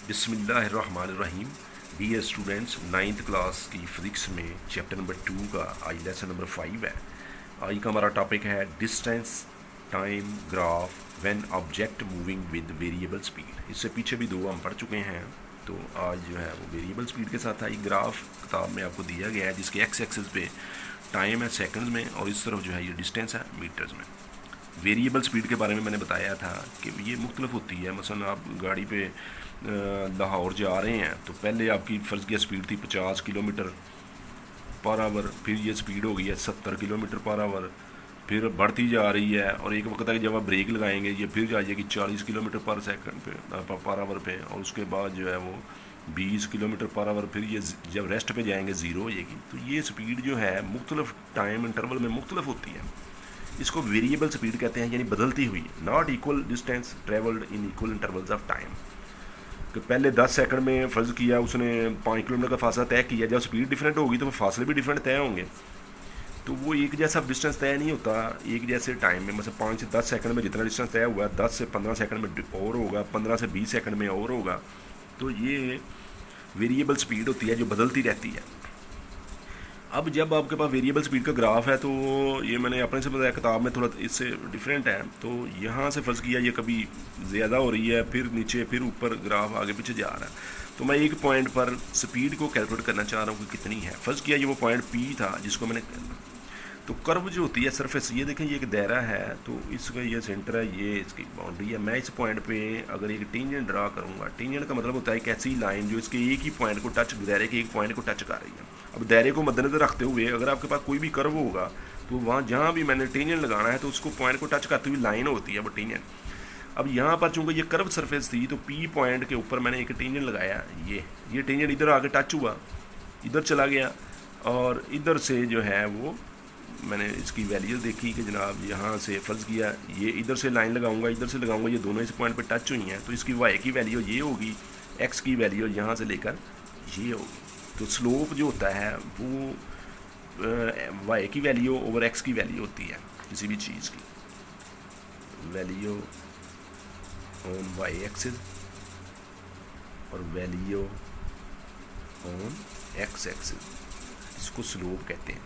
बिस्मिल्लाहिर्रहमानिर्रहीम। Dear students, ninth class की physics में चैप्टर नंबर 2 का आज लेसन नंबर 5 है। आज का हमारा टॉपिक है distance time graph when object moving with variable speed. इससे पीछे भी दो हम पढ़ चुके हैं, तो आज जो है वो वेरिएबल स्पीड के साथ है। ग्राफ किताब में आपको दिया गया है जिसके एक्स एक्सिस पे टाइम है सेकंड्स में और इस तरफ जो है ये डिस्टेंस है मीटर्स में। वेरिएबल स्पीड के बारे में मैंने बताया था कि ये मुख्तलिफ होती है। मसलन आप गाड़ी पे लाहौर जा रहे हैं तो पहले आपकी फ़र्ज़ की स्पीड थी 50 किलोमीटर पर आवर, फिर ये स्पीड हो गई है 70 किलोमीटर पर आवर, फिर बढ़ती जा रही है और एक वक्त तक जब आप ब्रेक लगाएंगे ये फिर जाइए कि 40 किलोमीटर पर सेकंड पे पर आवर पे, और उसके बाद जो है वो 20 किलोमीटर पर आवर, फिर ये जब रेस्ट पे जाएंगे ज़ीरो हो जाएगी। तो ये स्पीड जो है मुख्तलिफ टाइम इंटरवल में मुख्तलिफ होती है। इसको वेरिएबल स्पीड कहते हैं, यानी बदलती हुई, not equal distance travelled in equal intervals of time. कि पहले 10 सेकंड में फ़र्ज़ किया उसने 5 किलोमीटर का फासला तय किया, जब स्पीड डिफरेंट होगी तो फासले भी डिफरेंट तय होंगे। तो वो एक जैसा डिस्टेंस तय नहीं होता एक जैसे टाइम में। मतलब 5 से 10 सेकंड में जितना डिस्टेंस तय हुआ है 10 से 15 सेकंड में और होगा, 15 से 20 सेकंड में और होगा। तो ये वेरिएबल स्पीड होती है जो बदलती रहती है। अब जब आपके पास वेरिएबल स्पीड का ग्राफ है तो ये मैंने अपने से बताया, किताब में थोड़ा इससे डिफरेंट है। तो यहाँ से फ़र्ज़ किया ये कभी ज़्यादा हो रही है, फिर नीचे, फिर ऊपर, ग्राफ आगे पीछे जा रहा है। तो मैं एक पॉइंट पर स्पीड को कैलकुलेट करना चाह रहा हूँ कि कितनी है। फ़र्ज़ किया ये वो पॉइंट पी था जिसको मैंने, तो कर्व जो होती है सरफेस, ये देखें ये एक दायरा है, तो इसका ये सेंटर है, ये इसकी बाउंड्री है। मैं इस पॉइंट पे अगर एक टेंजेंट ड्रा करूँगा, टेंजेंट का मतलब होता है एक ऐसी लाइन जो इसके एक ही पॉइंट को टच, दायरे के एक पॉइंट को टच कर रही है। अब दायरे को मद्देनजर रखते हुए अगर आपके पास कोई भी कर्व होगा तो वहाँ जहाँ भी मैंने टेंजेंट लगाना है तो उसको पॉइंट को टच करती हुई लाइन होती है वो टेंजेंट। अब यहाँ पर चूँकि ये कर्व सरफेस थी तो पी पॉइंट के ऊपर मैंने एक टेंजेंट लगाया, ये टेंजेंट इधर आके टच हुआ, इधर चला गया, और इधर से जो है वो मैंने इसकी वैल्यू देखी कि जनाब यहाँ से फ़र्ज़ किया ये इधर से लाइन लगाऊंगा, इधर से लगाऊंगा, ये दोनों इस पॉइंट पे टच हुई हैं, तो इसकी वाई की वैल्यू ये होगी, एक्स की वैल्यू यहाँ से लेकर ये होगी। तो स्लोप जो होता है वो वाई की वैल्यू ओवर एक्स की वैल्यू होती है किसी भी चीज़ की, वैल्यू ऑन वाई एक्सिस और वैल्यू ऑन एक्स एक्सिस, इसको स्लोप कहते हैं।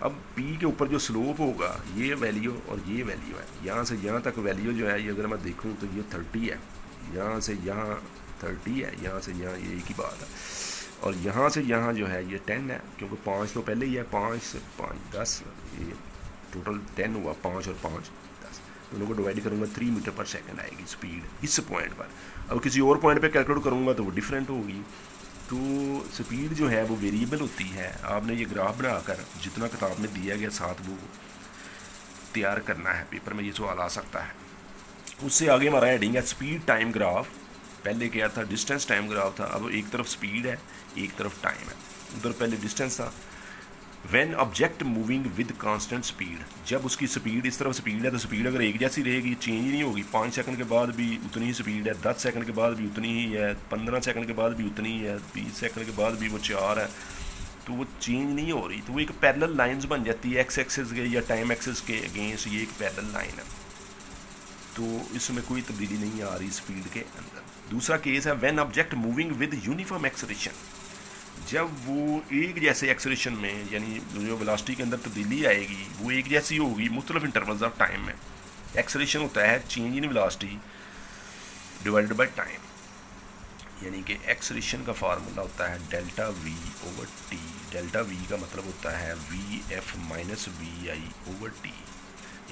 अब P के ऊपर जो स्लोप होगा ये वैल्यू और ये वैल्यू है, यहाँ से यहाँ तक वैल्यू जो है ये अगर मैं देखूँ तो ये 30 है, यहाँ से यहाँ 30 है, यहाँ से यहाँ ये एक ही बात है, और यहाँ से यहाँ जो है ये 10 है, क्योंकि 5 तो पहले ही है, 5 से 5 10, ये टोटल 10 हुआ, 5 और 5 10, दोनों को डिवाइड करूँगा 3 मीटर पर सेकेंड आएगी स्पीड इस पॉइंट पर। अब किसी और पॉइंट पर कैलकुलेट करूँगा तो वो डिफरेंट होगी। तो स्पीड जो है वो वेरिएबल होती है। आपने ये ग्राफ बनाकर जितना किताब में दिया गया साथ वो तैयार करना है, पेपर में ये सवाल आ सकता है। उससे आगे हमारा हेडिंग है स्पीड टाइम ग्राफ। पहले क्या था, डिस्टेंस टाइम ग्राफ था, अब एक तरफ स्पीड है एक तरफ टाइम है। उधर पहले डिस्टेंस था। When object moving with constant speed, जब उसकी स्पीड इस तरफ स्पीड है तो स्पीड अगर एक जैसी रहेगी चेंज ही नहीं होगी, 5 सेकंड के बाद भी उतनी ही स्पीड है, 10 सेकंड के बाद भी उतनी ही है, 15 सेकंड के बाद भी उतनी ही है, 20 सेकंड के बाद भी वो 4 है, तो वो चेंज नहीं हो रही। तो वो एक पैरेलल लाइंस बन जाती है एक्स एक्सिस के या टाइम एक्सिस के अगेंस्ट, ये एक पैरेलल लाइन है, तो इसमें कोई तब्दीली नहीं आ रही स्पीड के अंदर। दूसरा केस है when object moving with uniform acceleration, जब वो एक जैसे एक्सेलरेशन में, यानी जो वेलोसिटी के अंदर तब्दीली आएगी वो एक जैसी होगी मुख्तलिफ इंटरवल्स ऑफ टाइम में। एक्सेलरेशन होता है change in velocity divided by time, यानी कि एक्सेलरेशन का फार्मूला होता है delta v over t. Delta v का मतलब होता है v f minus v i over t,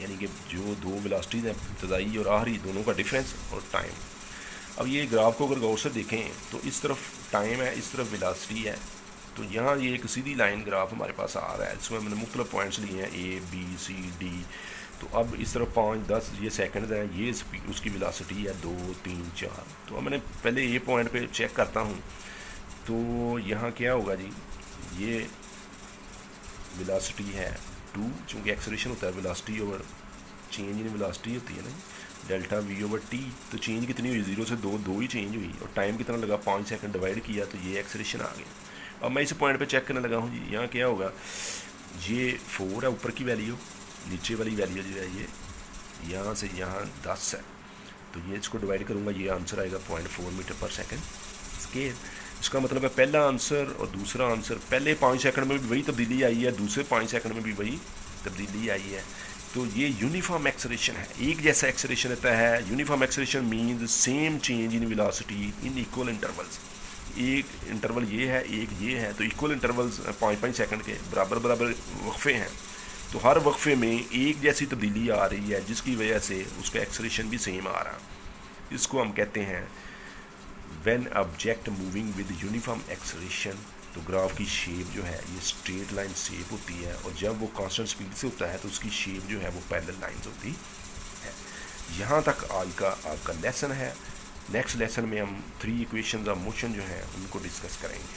यानी कि जो दो वेलोसिटीज़ हैं इब्तदाई और आखिरी, दोनों का डिफरेंस और टाइम। अब ये ग्राफ को अगर गौर से देखें तो इस तरफ टाइम है, इस तरफ वेलोसिटी है, तो यहाँ ये एक सीधी लाइन ग्राफ हमारे पास आ रहा है, इसमें मैंने मुख्तलिफ पॉइंट्स लिए हैं A B C D। तो अब इस तरफ 5 10 ये सेकंड्स हैं, ये उसकी वेलोसिटी है 2 3 4। तो अब मैंने पहले ये पॉइंट पे चेक करता हूँ, तो यहाँ क्या होगा जी, ये वेलोसिटी है 2, चूँकि एक्सेलरेशन होता है velocity over change in velocity होती है ना, डेल्टा वी ओवर टी। तो चेंज कितनी हुई, 0 से 2 ही चेंज हुई, और टाइम कितना लगा, 5 सेकंड डिवाइड किया तो ये एक्सेलरेशन आ गया। अब मैं इस पॉइंट पे चेक करने लगा हूँ जी, यहाँ क्या होगा, ये 4 है ऊपर की वैल्यू, नीचे वाली वैल्यू जो है ये यहाँ से यहाँ 10 है, तो ये इसको डिवाइड करूँगा, ये आंसर आएगा 0.4 मीटर पर सेकेंड। स्केल। इसका मतलब है पहला आंसर और दूसरा आंसर, पहले 5 सेकंड में भी वही तब्दीली आई है, दूसरे 5 सेकंड में भी वही तब्दीली आई है। तो ये यूनिफॉर्म एक्सेलरेशन है, एक जैसा एक्सेलरेशन रहता है। Uniform acceleration means same change in velocity in equal intervals. एक इंटरवल ये है, एक ये है, तो इक्वल इंटरवल्स 5-5 सेकंड के बराबर बराबर वक्फे हैं, तो हर वक्फे में एक जैसी तब्दीली आ रही है, जिसकी वजह से उसका एक्सेलरेशन भी सेम आ रहा है। इसको हम कहते हैं when object moving with uniform acceleration. तो ग्राफ की शेप जो है ये स्ट्रेट लाइन शेप होती है, और जब वो कांस्टेंट स्पीड से होता है तो उसकी शेप जो है वो पैरेलल लाइंस होती है। यहाँ तक आज का आपका लेसन है। नेक्स्ट लेसन में हम 3 इक्वेशंस ऑफ मोशन जो है उनको डिस्कस करेंगे।